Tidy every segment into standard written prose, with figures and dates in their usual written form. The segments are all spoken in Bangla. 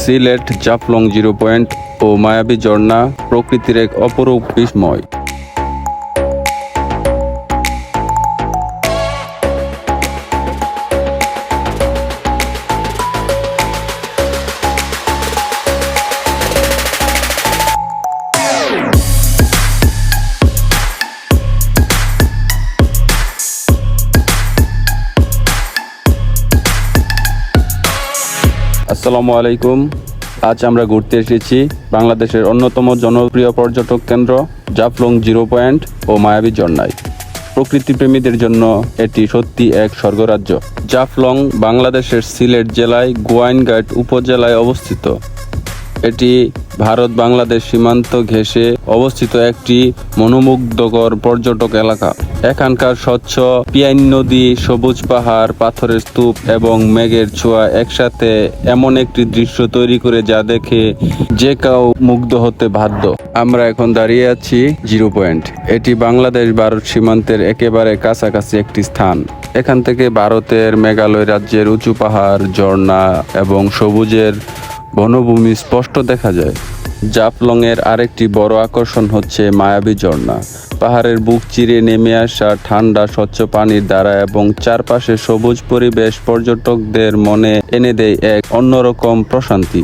সিলেট জাফলং 0 পয়েন্ট ও মায়াবী ঝর্ণা প্রকৃতির এক অপরূপ বিস্ময়। আসসালামু আলাইকুম। আজ আমরা ঘুরতে এসেছি বাংলাদেশের অন্যতম জনপ্রিয় পর্যটক কেন্দ্র জাফলং 0 পয়েন্ট ও মায়াবী ঝর্ণায়। প্রকৃতিপ্রেমীদের জন্য এটি সত্যি এক স্বর্গরাজ্য। জাফলং বাংলাদেশের সিলেট জেলায় গোয়াইনঘাট উপজেলায় অবস্থিত। এটি ভারত বাংলাদেশ সীমান্ত ঘেঁষে অবস্থিত একটি মনোমুগ্ধকর পর্যটক এলাকা। এখানকার স্বচ্ছ পিয়াইন নদী, সবুজ পাহাড়, পাথরের স্তূপ এবং মেঘের ছোঁয়া একসাথে এমন একটি দৃশ্য তৈরি করে যা দেখে যে কেউ মুগ্ধ হতে বাধ্য। আমরা এখন দাঁড়িয়ে আছি 0 পয়েন্ট। এটি বাংলাদেশ ভারত সীমান্তের একেবারে কাছাকাছি একটি স্থান। এখান থেকে ভারতের মেঘালয় রাজ্যের উঁচু পাহাড়, ঝর্ণা এবং সবুজের বনভূমি স্পষ্ট দেখা যায়। জাফলং এর আরেকটি বড় আকর্ষণ হচ্ছে মায়াবী ঝর্ণা। পাহাড়ের বুক চিরে নেমে আসা ঠান্ডা স্বচ্ছ পানির ধারা এবং চারপাশে সবুজ পরিবেশ পর্যটকদের মনে এনে দেয় এক অন্যরকম প্রশান্তি।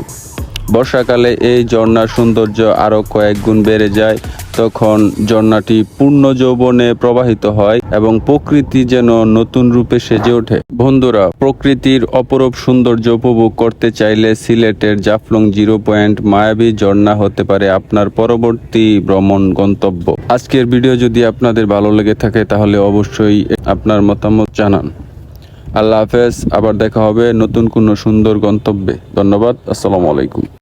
বর্ষাকালে এই ঝর্ণার সৌন্দর্য আরো কয়েক গুণ বেড়ে যায়। তখন ঝর্ণাটি পূর্ণ যৌবনে প্রবাহিত হয় এবং প্রকৃতি যেন নতুন রূপে সেজে ওঠে। বন্ধুরা, প্রকৃতির অপরূপ সৌন্দর্য উপভোগ করতে চাইলে সিলেটের জাফলং 0 পয়েন্ট মায়াবী ঝর্ণা হতে পারে আপনার পরবর্তী ভ্রমণ গন্তব্য। আজকের ভিডিও যদি আপনাদের ভালো লেগে থাকে তাহলে অবশ্যই আপনার মতামত জানান। আল্লাহ হাফেজ। আবার দেখা হবে নতুন কোনো সুন্দর গন্তব্যে। ধন্যবাদ। আসসালামু আলাইকুম।